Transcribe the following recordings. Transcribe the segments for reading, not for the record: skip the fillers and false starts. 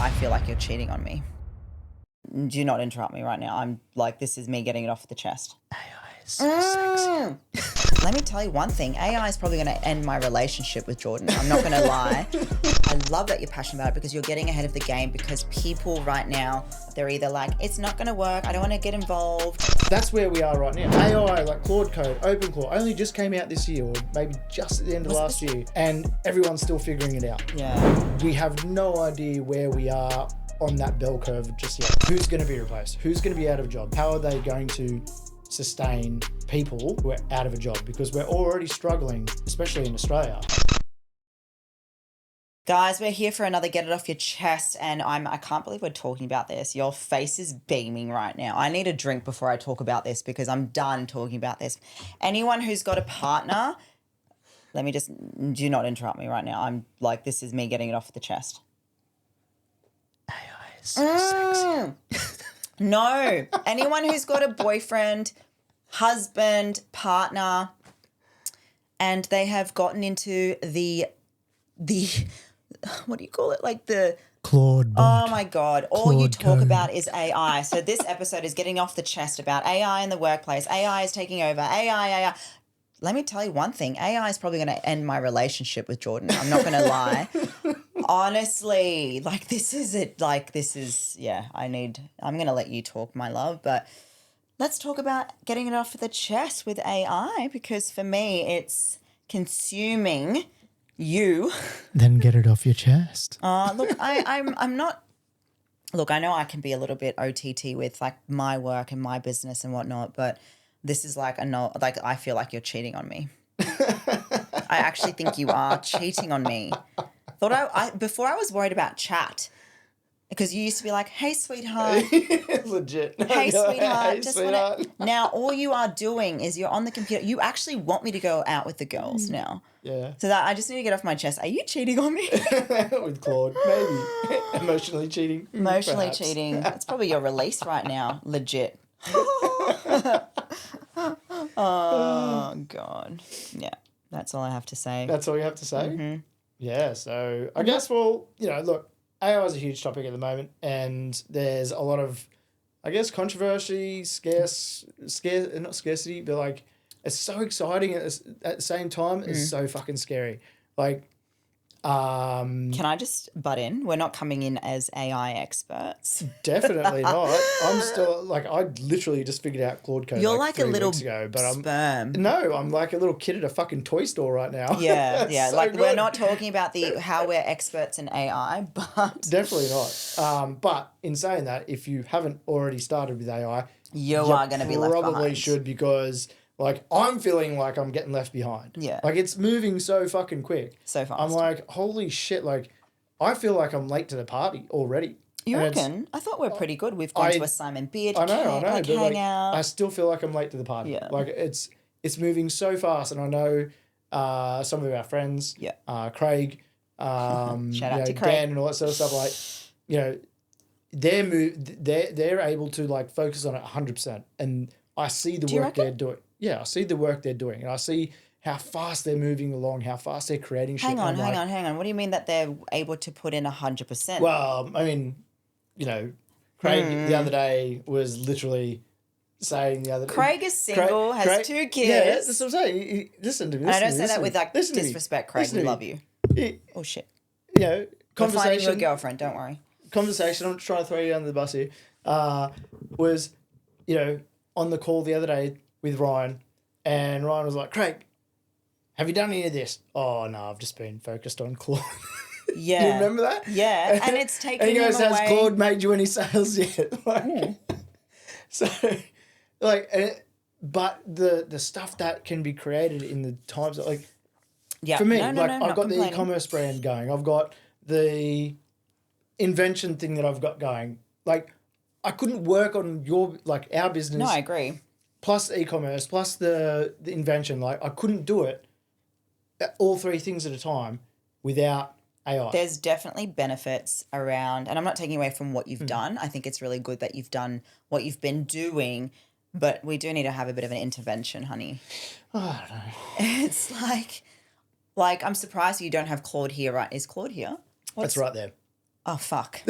I feel like you're cheating on me. Do not interrupt me right now. I'm like, this is me getting it off the chest. AI is so sexy. Let me tell you one thing. AI is probably going to end my relationship with Jordan. I'm not going to lie. I love that you're passionate about it because you're getting ahead of the game, because people right now, they're either like, it's not going to work, I don't want to get involved. That's where we are right now. AI, like Claude Code, OpenClaw, only just came out this year, or maybe just at the end of last year, and everyone's still figuring it out. Yeah. We have no idea where we are on that bell curve just yet. Who's going to be replaced? Who's going to be out of a job? How are they going to sustain people who are out of a job? Because we're already struggling, especially in Australia. Guys, we're here for another Get It Off Your Chest, and I can't believe we're talking about this. Your face is beaming right now. I need a drink before I talk about this because I'm done talking about this. Anyone who's got a partner, let me just, do not interrupt me right now. I'm like, this is me getting it off the chest. AI is so sexy. No. Anyone who's got a boyfriend, husband, partner, and they have gotten into the what do you call it? Like the Claude. Oh my God. All you Claude talk Code. about is AI. So this episode is getting off the chest about AI in the workplace. AI is taking over. AI. Let me tell you one thing. AI is probably going to end my relationship with Jordan. I'm not going to lie. Honestly, like I'm going to let you talk, my love, but let's talk about getting it off the chest with AI, because for me, it's consuming you. Then get it off your chest. Look, I'm not. Look, I know I can be a little bit OTT with like my work and my business and whatnot, but this is like I feel like you're cheating on me. I actually think you are cheating on me. Before I was worried about chat, because you used to be like, "Hey, sweetheart." Legit. Hey, sweetheart. Hey, Just sweetheart. Now all you are doing is you're on the computer. You actually want me to go out with the girls now. Yeah. So that I just need to get off my chest. Are you cheating on me? With Claude, maybe. Emotionally cheating. Emotionally perhaps. cheating. It's probably your release right now. Legit. Oh, God. Yeah, that's all I have to say. That's all you have to say? Mm-hmm. Yeah, so I guess, well, look, AI is a huge topic at the moment, and there's a lot of, I guess, controversy, not scarcity, but like, it's so exciting at the same time, it's so fucking scary. Like, Can I just butt in? We're not coming in as AI experts. definitely not. I'm still, like, I literally just figured out Claude Code You're like a 3 little weeks ago, but sperm. I'm like a little kid at a fucking toy store right now. Yeah. So like good. we're not talking about how we're experts in AI, but Definitely not. But in saying that, if you haven't already started with AI, you are going to be left behind. Probably should, because like I'm feeling like I'm getting left behind. Yeah. Like it's moving so fucking quick. So fast. I'm like, holy shit! Like I feel like I'm late to the party already. You And reckon? I thought we're pretty good. We've gone to a Simon Beard I know, like but like, hangout. I still feel like I'm late to the party. Yeah. Like it's moving so fast, and I know some of our friends, Craig, Shout out to Craig. Dan, and all that sort of stuff. Like, they're able to like focus on it 100%, and I see the work they're doing. Yeah, I see the work they're doing, and I see how fast they're moving along, how fast they're creating shit. Hang on. What do you mean that they're able to put in 100%? Well, I mean, Craig the other day was literally saying Craig is single, has 2 kids. Yeah, that's what I'm saying. Listen to me. I don't say that with like disrespect, Craig. We love you. Oh shit. We're finding you a conversation. girlfriend. Don't worry. Conversation. I'm trying to throw you under the bus here. Was on the call the other day with Ryan, and Ryan was like, "Craig, have you done any of this?" "Oh no, I've just been focused on Claude." Yeah. You remember that? Yeah, and it's taking and he goes, him away. "Has Claude made you any sales yet?" Like, so, like, but the stuff that can be created in the times that, like, for me, I've got the e-commerce brand going. I've got the invention thing that I've got going. Like, I couldn't work on our business. No, I agree. Plus e-commerce, plus the invention. Like, I couldn't do it, all 3 things at a time, without AI. There's definitely benefits around, and I'm not taking away from what you've done. I think it's really good that you've done what you've been doing, but we do need to have a bit of an intervention, honey. Oh, I don't know. It's like I'm surprised you don't have Claude here, right? Is Claude here? That's right there. Oh, fuck.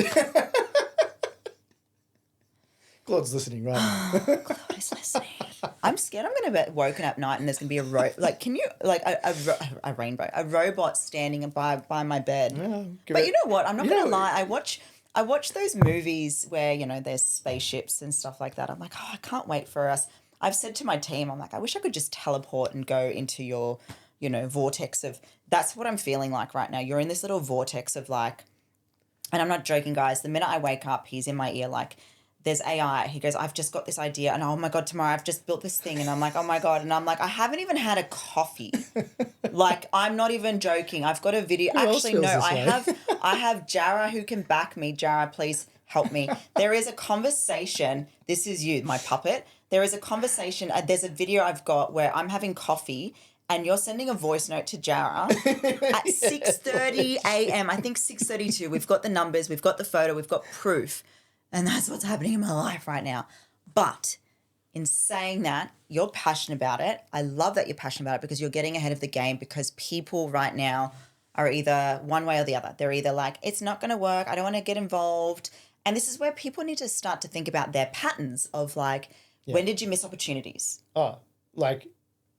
Claude's listening right now. Claude is listening. I'm scared I'm going to be woken up at night and there's going to be can you, like a rainbow, a robot standing by my bed. Yeah, but you know what? I'm not going to lie. I watch those movies where, you know, there's spaceships and stuff like that. I'm like, oh, I can't wait for us. I've said to my team, I'm like, I wish I could just teleport and go into your, you know, vortex of, that's what I'm feeling like right now. You're in this little vortex of like, and I'm not joking, guys. The minute I wake up, he's in my ear like, there's AI. He goes, I've just got this idea. And oh my God, Tamara, I've just built this thing. And I'm like, oh my God. And I'm like, I haven't even had a coffee. Like, I'm not even joking. I've got a video. Actually, no, I have Jara who can back me. Jara, please help me. There is a conversation. This is you, my puppet. There is a conversation. There's a video I've got where I'm having coffee and you're sending a voice note to Jara at 6:30 a.m. I think 6:32. We've got the numbers. We've got the photo. We've got proof. And that's what's happening in my life right now. But in saying that, you're passionate about it. I love that you're passionate about it because you're getting ahead of the game because people right now are either one way or the other. They're either like, it's not going to work. I don't want to get involved. And this is where people need to start to think about their patterns of like, when did you miss opportunities? Oh, like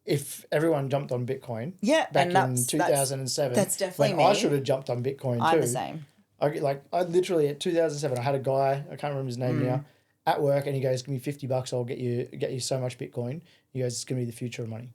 if everyone jumped on Bitcoin back in 2007. That's definitely when me. I should have jumped on Bitcoin too. I'm the same. I literally at 2007, I had a guy, I can't remember his name now, at work, and he goes, "Give me $50, I'll get you so much Bitcoin." He goes, "It's gonna be the future of money."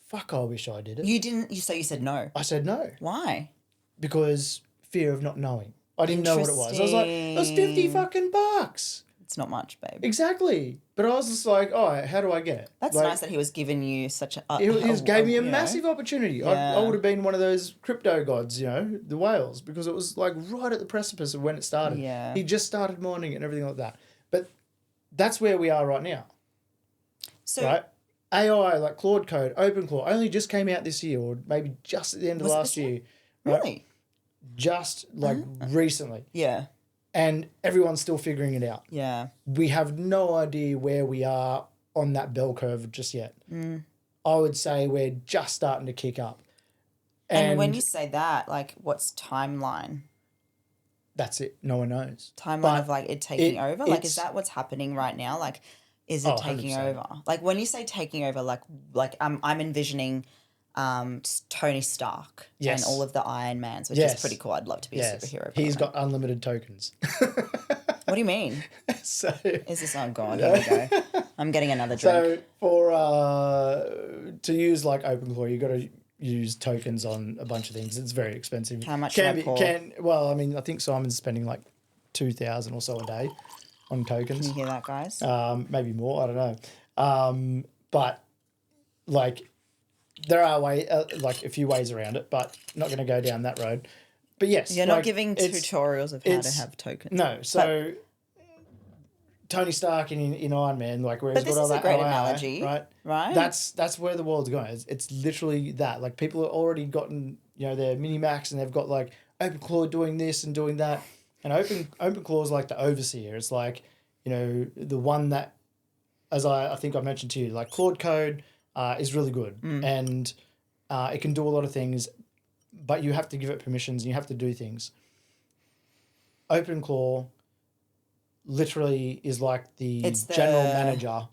Fuck, I wish I did it. You didn't. So you said no. I said no. Why? Because fear of not knowing. I didn't know what it was. I was like, "It was $50." It's not much, babe. Exactly. But I was just like, "Oh, how do I get it?" That's nice that he was giving you such a. He gave me a massive opportunity. I would have been one of those crypto gods, you know, the whales, because it was like right at the precipice of when it started. Yeah. He just started mining and everything like that. But that's where we are right now. So, right? AI, like Claude Code, OpenClaw, only just came out this year, or maybe just at the end of last year. Right? Really? Just like recently. Yeah. And everyone's still figuring it out. Yeah. We have no idea where we are on that bell curve just yet. I would say we're just starting to kick up. And when you say that, like, what's timeline? That's it. No one knows. Timeline of like it taking over? Like, is that what's happening right now? Like, is it taking 100%. Over? Like, when you say taking over, like I'm envisioning Tony Stark and all of the Iron Mans, which is pretty cool. I'd love to be a superhero. He's got unlimited tokens. What do you mean? So is this? Oh God, here we go. I'm getting another drink. So for to use like OpenClaw, you got to use tokens on a bunch of things. It's very expensive. How much should I pour? Well, I mean, I think Simon's spending like 2,000 or so a day on tokens. Can you hear that, guys? Maybe more. I don't know. But like. There are like a few ways around it, but not going to go down that road. But yes, you're not giving tutorials of how to have tokens. No, so Tony Stark in Iron Man, like where he's got all that great analogy, right? That's where the world's going. It's literally that. Like people have already gotten their mini Macs and they've got like OpenClaw doing this and doing that, and OpenClaw is like the overseer. It's like the one that, as I think I mentioned to you, like Claude Code. Is really good and it can do a lot of things, but you have to give it permissions and you have to do things. OpenClaw literally is like the general manager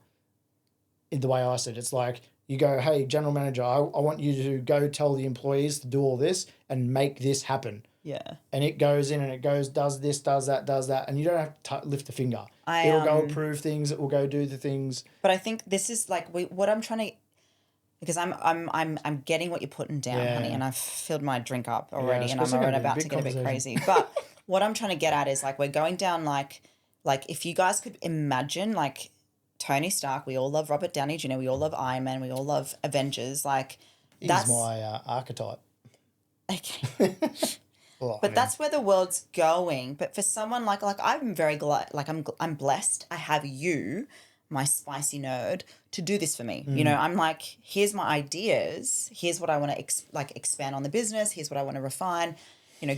in the way I said. It's like you go, hey, general manager, I want you to go tell the employees to do all this and make this happen. Yeah. And it goes in and it goes, does this, does that, and you don't have to lift a finger. It'll go approve things, it will go do the things. But I think this is like what I'm trying to. Because I'm getting what you're putting down, honey, and I've filled my drink up already, and I'm already about to get a bit crazy. But what I'm trying to get at is like we're going down like if you guys could imagine like Tony Stark, we all love Robert Downey Jr., we all love Iron Man, we all love Avengers, like that's my archetype. Okay. But that's where the world's going. But for someone like I'm very glad, like I'm blessed. I have you, my spicy nerd, to do this for me. I'm like, here's my ideas. Here's what I want to expand on the business. Here's what I want to refine.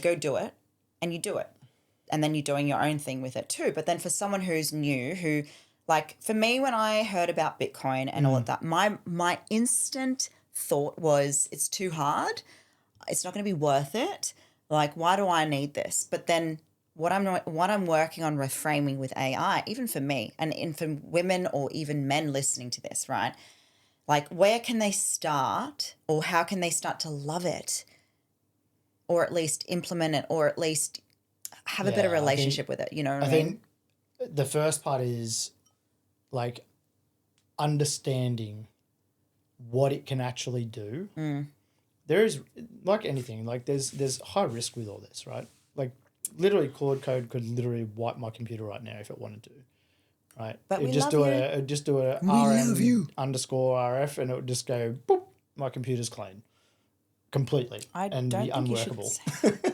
Go do it, and you do it, and then you're doing your own thing with it too. But then for someone who's new, who like for me, when I heard about Bitcoin and all of that, my instant thought was it's too hard. It's not going to be worth it. Like, why do I need this? But then what I'm working on reframing with AI, even for me and for women or even men listening to this, right? Like, where can they start, or how can they start to love it, or at least implement it, or at least have a better relationship with it? You know what I mean? think the first part is like understanding what it can actually do. There is, like anything, like there's high risk with all this, right? Like literally Claude Code could literally wipe my computer right now if it wanted to, right? But It'd we just love do you. it'd just do a We love you. RM_RF and it would just go boop, my computer's clean completely and don't be think unworkable.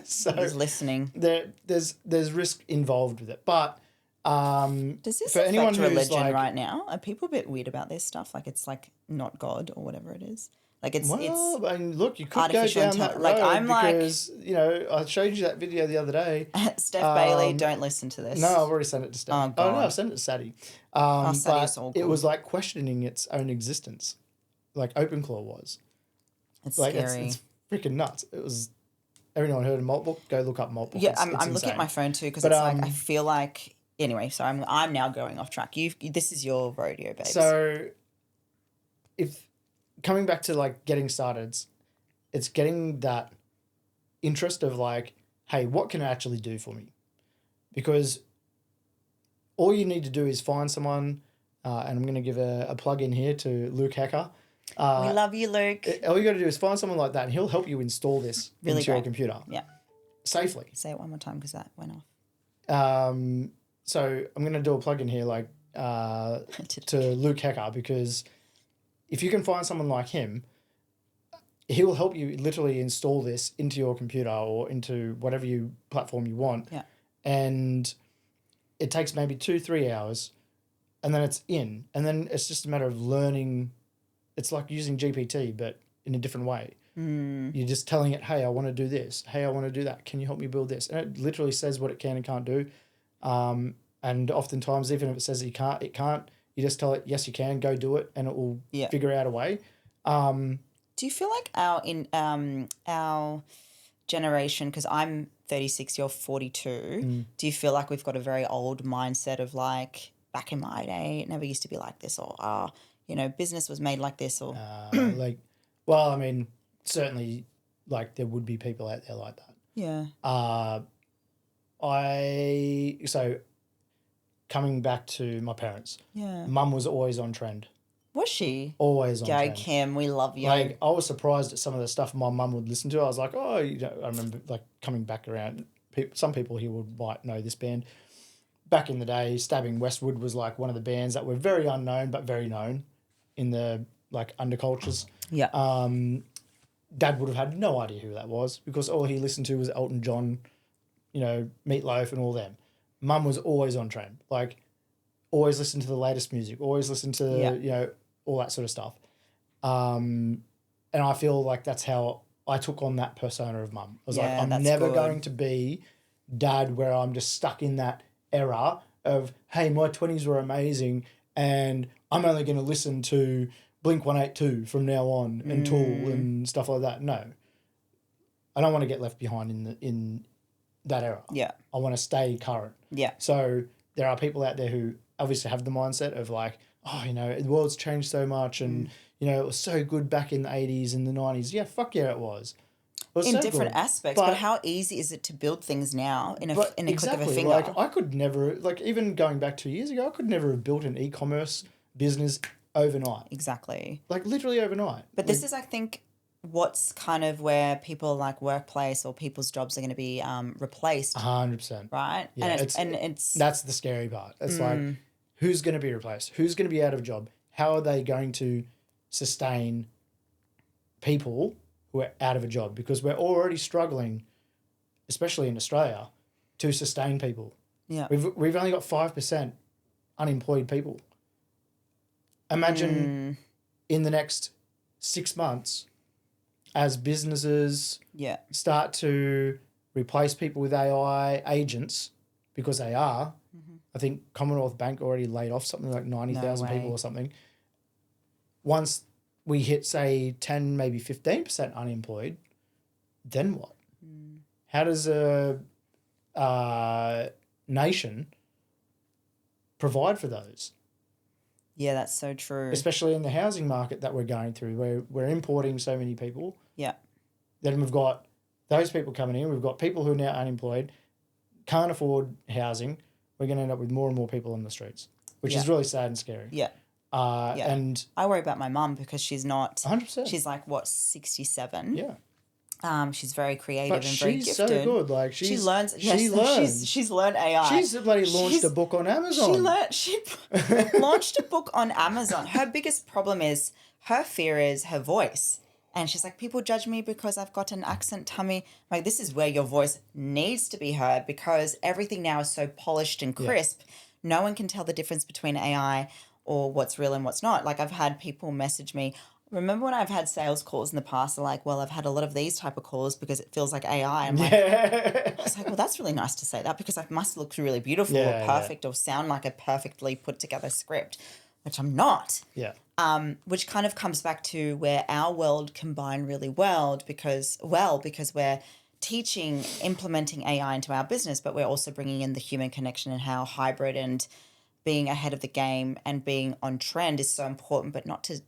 So he's listening. There's risk involved with it, but does this for anyone affect who's religion like, right now? Are people a bit weird about this stuff? Like, it's like not God or whatever it is. Like, it's I mean, look, you could go down that road like, I'm because you know I showed you that video the other day. Steph Bailey, don't listen to this. No, I've already sent it to Steph. Oh, No, I God. sent it to Sadie. Sadie's But all it cool. was like questioning its own existence, like OpenClaw was. It's Like scary. it's freaking nuts. It was. Everyone heard of Maltbook? Go look up Maltbook. Yeah, It's I'm looking insane. at my phone too because it's like I feel like anyway. So I'm now going off track. This is your rodeo, babes. So, if coming back to like getting started, it's getting that interest of like, hey, what can it actually do for me? Because all you need to do is find someone, and I'm going to give a plug in here to Luke Hacker. We love you, Luke. All you got to do is find someone like that, and he'll help you install this into your computer. Yeah. Safely. Say it one more time because that went off. So I'm going to do a plug in here, like to Luke Hacker, because if you can find someone like him, he will help you literally install this into your computer or into whatever platform you want. Yeah. And it takes maybe 2-3 hours, and then it's in, and then it's just a matter of learning. It's like using GPT, but in a different way. You're just telling it, hey, I want to do this. Hey, I want to do that. Can you help me build this? And it literally says what it can and can't do. And oftentimes, even if it says it can't, you just tell it, yes, you can, go do it, and it will figure out a way. Do you feel like our generation, because I'm 36, you're 42, do you feel like we've got a very old mindset of like, back in my day, it never used to be like this, or, business was made like this, or... Well, I mean, certainly, like, there would be people out there like that. Yeah. So, coming back to my parents. Yeah. Mum was always on trend. Was she? Always on trend. Go, Kim, we love you. Like, I was surprised at some of the stuff my mum would listen to. I was like, oh, I remember, like, coming back around. Some people here might know this band. Back in the day, Stabbing Westwood was, like, one of the bands that were very unknown but very known in the, like, undercultures. Yeah. Dad would have had no idea who that was because all he listened to was Elton John, Meatloaf and all them. Mum was always on trend. Like, always listen to the latest music, always listen to, all that sort of stuff. And I feel like that's how I took on that persona of mum. I was like, I'm never going to be dad where I'm just stuck in that era of, hey, my 20s were amazing and I'm only going to listen to Blink-182 from now on and Tool and stuff like that. No. I don't want to get left behind in that era. Yeah. I want to stay current. Yeah. So there are people out there who obviously have the mindset of like, oh, the world's changed so much and, it was so good back in the 80s and the 90s. Yeah, fuck yeah, it was. In different aspects, but how easy is it to build things now in a click of a finger? Like, I could never, like, even going back 2 years ago, I could never have built an e-commerce business overnight. Exactly. Like, literally overnight. But this is, I think, what's kind of where people like workplace or people's jobs are going to be replaced. 100%. Right? Yeah, and it's that's the scary part. It's like, who's going to be replaced? Who's going to be out of a job? How are they going to sustain people who are out of a job? Because we're already struggling, especially in Australia, to sustain people. Yeah. We've only got 5% unemployed people. Imagine in the next 6 months, as businesses start to replace people with AI agents, because they are. I think Commonwealth Bank already laid off something like 90,000 people or something. Once we hit, say, 10, maybe 15% unemployed, then what? How does a nation provide for those. Yeah, that's so true. Especially in the housing market that we're going through, where we're importing so many people. Yeah. Then we've got those people coming in. We've got people who are now unemployed, can't afford housing. We're going to end up with more and more people on the streets, which is really sad and scary. Yeah. And I worry about my mum because she's not. 100%. She's like, what, 67? Yeah. She's very creative and very gifted. She's so good. Like she learns. She learns. She's learned AI. She's bloody launched a book on Amazon. She launched a book on Amazon. Her biggest problem is her fear is her voice. And she's like, people judge me because I've got an accent tummy. Like, this is where your voice needs to be heard because everything now is so polished and crisp. Yeah. No one can tell the difference between AI or what's real and what's not. Like, I've had people message me. Remember when I've had sales calls in the past, they're like, well, I've had a lot of these type of calls because it feels like AI. I'm like, I was like, well, that's really nice to say that because I must look really beautiful or perfect or sound like a perfectly put together script, which I'm not. Yeah. Which kind of comes back to where our world combine really well because we're teaching, implementing AI into our business, but we're also bringing in the human connection and how hybrid and being ahead of the game and being on trend is so important, but not to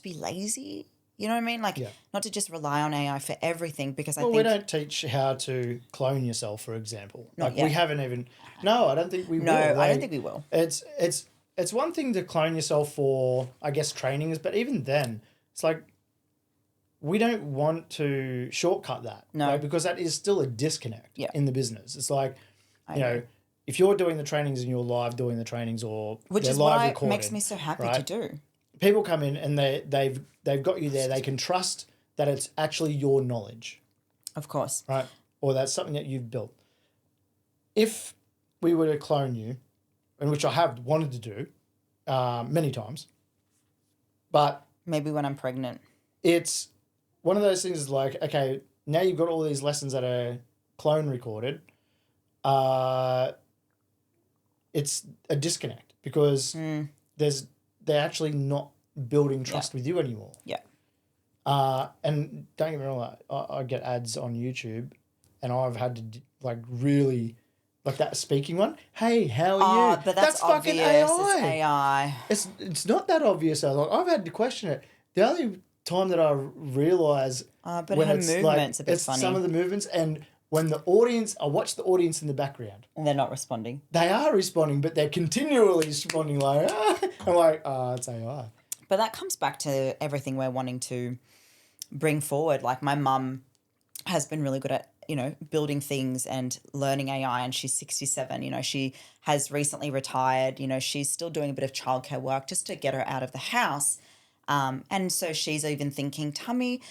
be lazy. You know what I mean? Like, not to just rely on AI for everything because I think... we don't teach how to clone yourself, for example. Not yet. We haven't even... No, I don't think we will. No, I don't think we will. It's one thing to clone yourself for, I guess, trainings, but even then, it's like we don't want to shortcut that. No. Right? Because that is still a disconnect in the business. It's like, I know. if you're doing the trainings and you're live doing the trainings or which they're is live what recorded, makes me so happy to do. People come in and they've got you there. They can trust that it's actually your knowledge. Of course. Right? Or that's something that you've built. If we were to clone you, and which I have wanted to do many times, but... Maybe when I'm pregnant. It's one of those things is like, okay, now you've got all these lessons that are clone recorded. It's a disconnect because they're actually not building trust with you anymore. Yeah. And don't get me wrong, I get ads on YouTube and I've had to really... Like that speaking one. Hey, how are you? But that's fucking AI. It's not that obvious. I've had to question it. The only time that I realise but when her movement's a bit funny. Some of the movements and when the audience, I watch the audience in the background. And they're not responding. They are responding, but they're continually responding like, I'm like, it's AI. But that comes back to everything we're wanting to bring forward. Like my mum has been really good at, building things and learning AI, and she's 67. She has recently retired. She's still doing a bit of childcare work just to get her out of the house. And so she's even thinking, Tummy,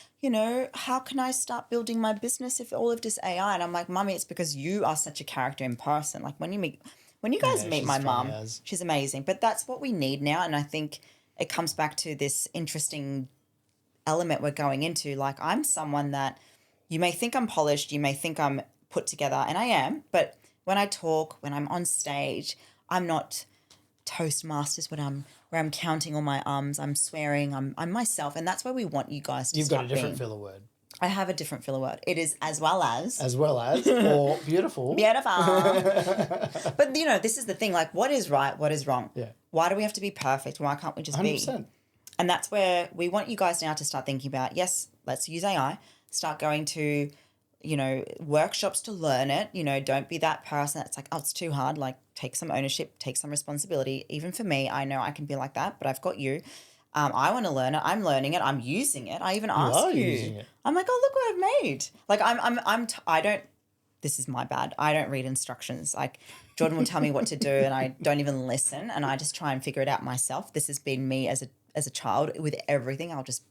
how can I start building my business if all of this AI? And I'm like, Mummy, it's because you are such a character in person. Like when you guys meet my mum, she's amazing. But that's what we need now. And I think it comes back to this interesting element we're going into. Like I'm someone that you may think I'm polished, you may think I'm put together, and I am, but when I talk, when I'm on stage, I'm not Toastmasters where I'm counting all my ums, I'm swearing, I'm myself, and that's where we want you guys to start being. You've got a different filler word. I have a different filler word. It is as well as, or beautiful. Beautiful. But, this is the thing, like what is right, what is wrong? Yeah. Why do we have to be perfect? Why can't we just 100%. Be? And that's where we want you guys now to start thinking about, yes, let's use AI. Start going to, workshops to learn it. Don't be that person that's like, oh, it's too hard. Like, take some ownership, take some responsibility. Even for me, I know I can be like that, but I've got you. I want to learn it. I'm learning it. I'm using it. I even ask you. Using it. I'm like, oh, look what I've made. Like, I don't. This is my bad. I don't read instructions. Like, Jordan will tell me what to do, and I don't even listen, and I just try and figure it out myself. This has been me as a child with everything. I'll just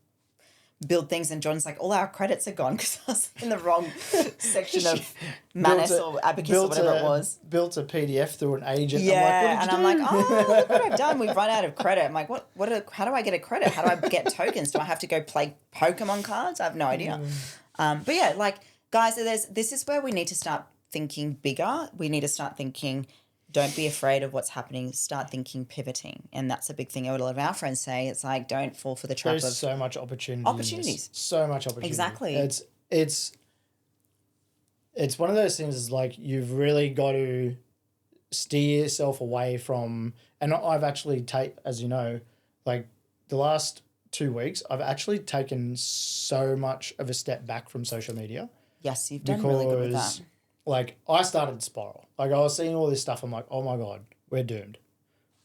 build things, and John's like, all our credits are gone because I was in the wrong section of Manus or Abacus or whatever it was. Built a PDF through an agent. Yeah, I'm like, oh, look what I've done. We've run out of credit. I'm like, how do I get a credit? How do I get tokens? Do I have to go play Pokemon cards? I have no idea. But yeah, like, guys, this is where we need to start thinking bigger. We need to start thinking, don't be afraid of what's happening. Start thinking pivoting. And that's a big thing a lot of our friends say. It's like, don't fall for the trap There's so much opportunity. So much opportunity. Exactly. It's it's one of those things is like you've really got to steer yourself away from, and I've actually as you know, like the last 2 weeks, I've actually taken so much of a step back from social media. Yes, you've done really good with that. Like I started to spiral. Like I was seeing all this stuff. I'm like, oh my God, we're doomed,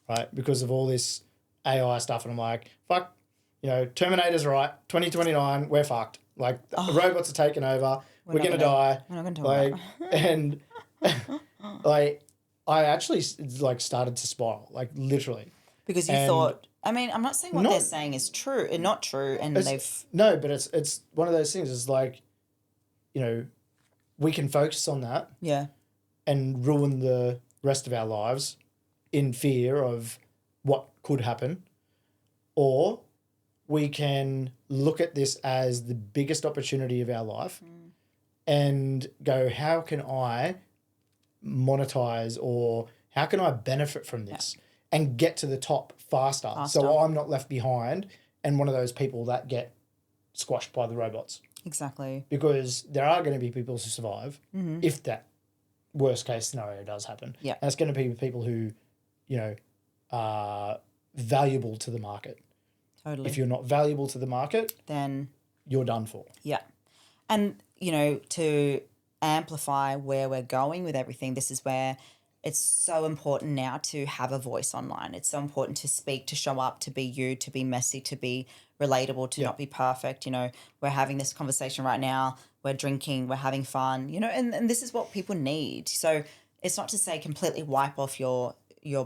right? Because of all this AI stuff. And I'm like, fuck, Terminator's right. 2029, we're fucked. Like the robots are taking over. We're going to die. We're not going to talk about and like I actually like started to spiral, like literally. Because you thought, I mean, I'm not saying what they're saying is true and not true, and no, but it's one of those things. It's like, we can focus on that, and ruin the rest of our lives in fear of what could happen, or we can look at this as the biggest opportunity of our life, and go, how can I monetize or how can I benefit from this? Yeah. And get to the top faster, so I'm not left behind and one of those people that get squashed by the robots. Exactly. Because there are going to be people who survive if that worst case scenario does happen. Yeah. And it's going to be people who, are valuable to the market. Totally. If you're not valuable to the market, then you're done for. Yeah. And, to amplify where we're going with everything, this is where it's so important now to have a voice online. It's so important to speak, to show up, to be you, to be messy, to be relatable, to not be perfect. We're having this conversation right now. We're drinking, we're having fun, and this is what people need. So it's not to say completely wipe off your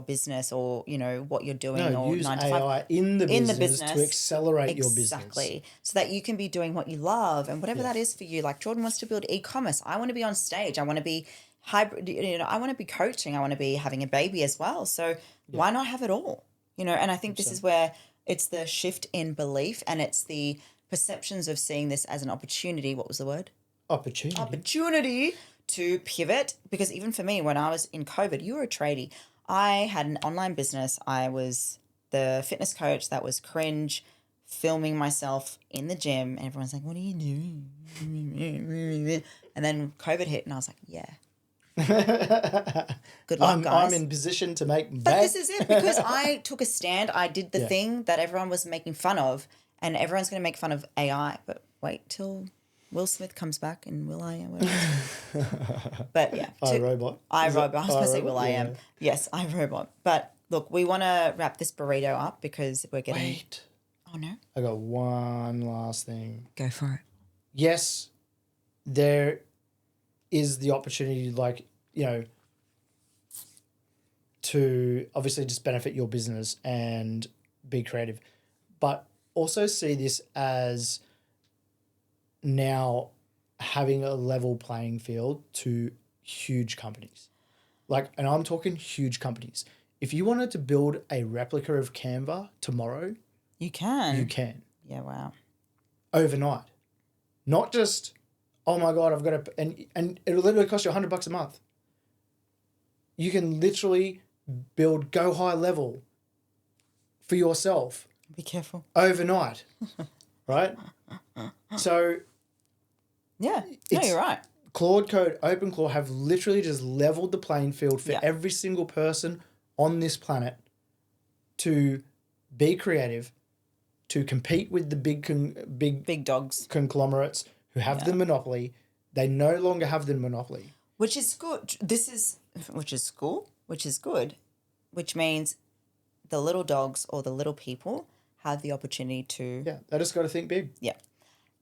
business or, what you're doing. No, or use 9 to 5. AI in the business to accelerate your business. Exactly. So that you can be doing what you love and whatever that is for you. Like Jordan wants to build e-commerce. I want to be on stage. I want to be hybrid, I want to be coaching. I want to be having a baby as well. So why not have it all? And I think this is where it's the shift in belief and it's the perceptions of seeing this as an opportunity. What was the word? Opportunity. Opportunity to pivot. Because even for me, when I was in COVID, you were a tradie. I had an online business. I was the fitness coach that was cringe, filming myself in the gym. And everyone's like, what are you doing? And then COVID hit and I was like, yeah. Good luck, guys. I'm in position to make But this is it, because I took a stand. I did the thing that everyone was making fun of, and everyone's going to make fun of AI. But wait till Will Smith comes back and Will I Am. But yeah, iRobot. I was supposed to say Will I Am. Yes, iRobot. But look, we want to wrap this burrito up because we're getting. Wait. Oh no. I got one last thing. Go for it. Yes, there is the opportunity, to obviously just benefit your business and be creative, but also see this as now having a level playing field to huge companies. And I'm talking huge companies. If you wanted to build a replica of Canva tomorrow, you can. You can. Yeah, wow. Overnight. Not just, oh my God, I've got to, and it'll literally cost you $100 a month. You can literally go high level for yourself. Be careful. Overnight. Right? So. Yeah, no, you're right. Claude Code, OpenClaw have literally just leveled the playing field for every single person on this planet to be creative, to compete with the big dogs, conglomerates who have the monopoly. They no longer have the monopoly. Which is good. Which is cool, which is good, which means the little dogs or the little people have the opportunity to... Yeah, they just got to think big. Yeah.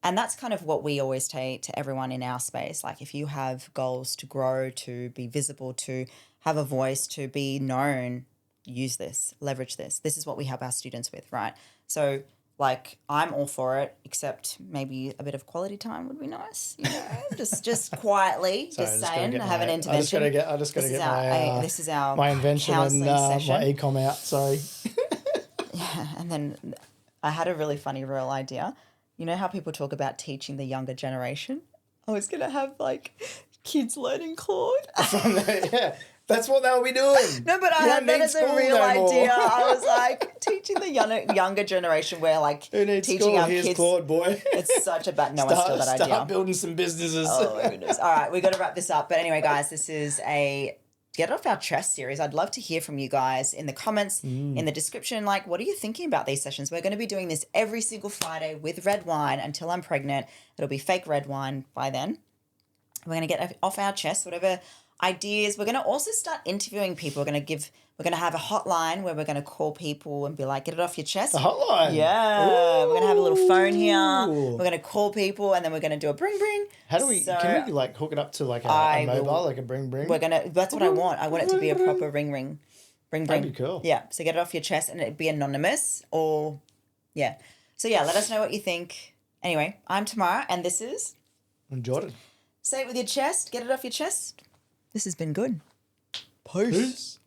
And that's kind of what we always say to everyone in our space. Like if you have goals to grow, to be visible, to have a voice, to be known, use this, leverage this. This is what we help our students with, right? So I'm all for it, except maybe a bit of quality time would be nice. Just quietly, Sorry, just saying, have an intervention. I just got to get this is our my invention and session. my e-com out. Sorry. Yeah, and then I had a really funny real idea. You know how people talk about teaching the younger generation? I was going to have kids learning Claude. That's That's what they'll be doing. No, but I had that as a real idea. I was like teaching the younger generation where like teaching our kids. Claude, boy. It's such a bad. No, I stole that idea. Start building some businesses. Oh my goodness! All right, we got to wrap this up. But anyway, guys, this is a Get It Off Our Chest series. I'd love to hear from you guys in the comments, in the description. Like, what are you thinking about these sessions? We're going to be doing this every single Friday with red wine until I'm pregnant. It'll be fake red wine by then. We're going to get off our chest, whatever ideas. We're going to also start interviewing people. We're going to have a hotline where we're going to call people and be like, get it off your chest. A hotline? Yeah. Ooh. We're going to have a little phone here. We're going to call people and then we're going to do a bring. How do we, can we like hook it up to like a mobile, like a bring? That's what I want. I want it to be a proper ring. That'd be cool. Yeah. So get it off your chest and it'd be anonymous or, yeah. So yeah, let us know what you think. Anyway, I'm Tamara and this is... I'm Jordan. Say it with your chest. Get it off your chest. This has been good. Peace.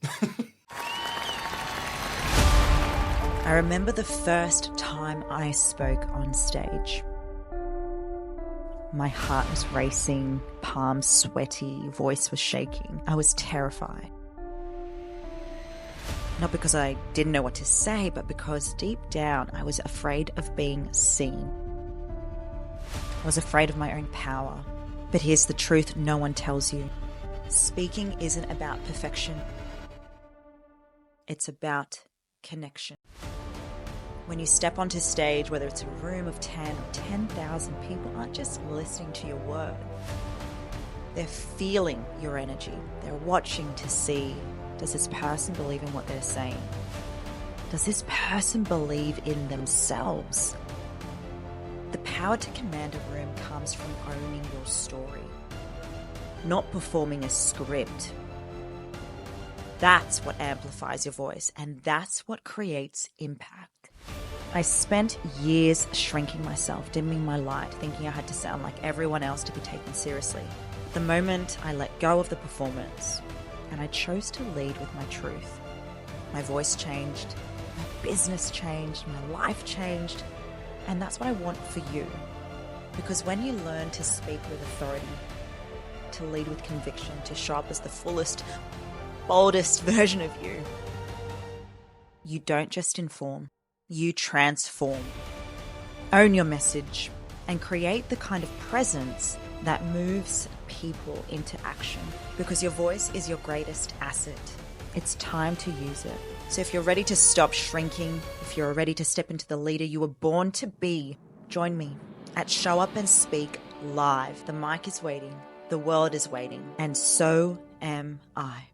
I remember the first time I spoke on stage. My heart was racing, palms sweaty, voice was shaking. I was terrified. Not because I didn't know what to say, but because deep down I was afraid of being seen. I was afraid of my own power. But here's the truth no one tells you. Speaking isn't about perfection. It's about connection. When you step onto stage, whether it's a room of 10 or 10,000 people aren't just listening to your word. They're feeling your energy. They're watching to see, does this person believe in what they're saying? Does this person believe in themselves? The power to command a room comes from owning your story, not performing a script. That's what amplifies your voice, and that's what creates impact. I spent years shrinking myself, dimming my light, thinking I had to sound like everyone else to be taken seriously. The moment I let go of the performance, and I chose to lead with my truth, my voice changed, my business changed, my life changed. And that's what I want for you. Because when you learn to speak with authority, to lead with conviction, to show up as the fullest, boldest version of you, you don't just inform, you transform. Own your message and create the kind of presence that moves people into action. Because your voice is your greatest asset. It's time to use it. So if you're ready to stop shrinking, if you're ready to step into the leader you were born to be, join me at Show Up and Speak Live. The mic is waiting, the world is waiting, and so am I.